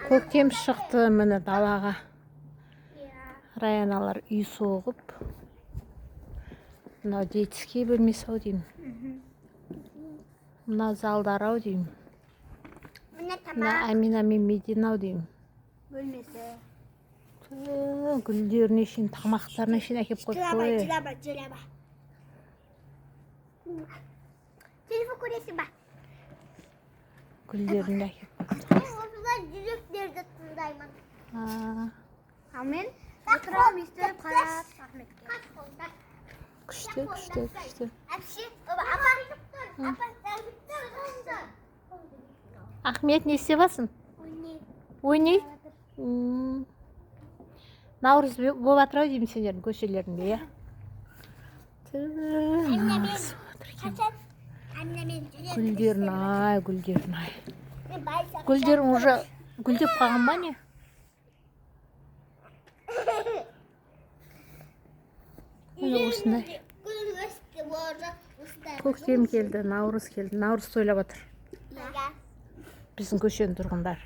Көктем шықты міне далаға. Раяналар үй соғып. Мынау детский бөлмесі ау деймін. Мына залдар ау деймін. Мына Амина мен Медина ау деймін. Бөлмесі. Гүлдеріне шейін, тамақтарына шейін әкеп қойып қой. Жылаба. Телефон көресің ба? Гүлдеріне әкеп қойып. Осылай жүректерді тыңдаймын. Амен. Отырам, естіп қарап. Күшті. Әпше, Ахмет, не істевасың? Ойнай? Наурыз болып атыр ау деймін сендердің көшелерінде, иә? Гүлдерін ай. Гүлдерің уже гүлдеп қалған ба не? Осындай. Көктем келді, наурыз келді. Наурыз тойлап атыр. Біздің көшенің тұрғындар.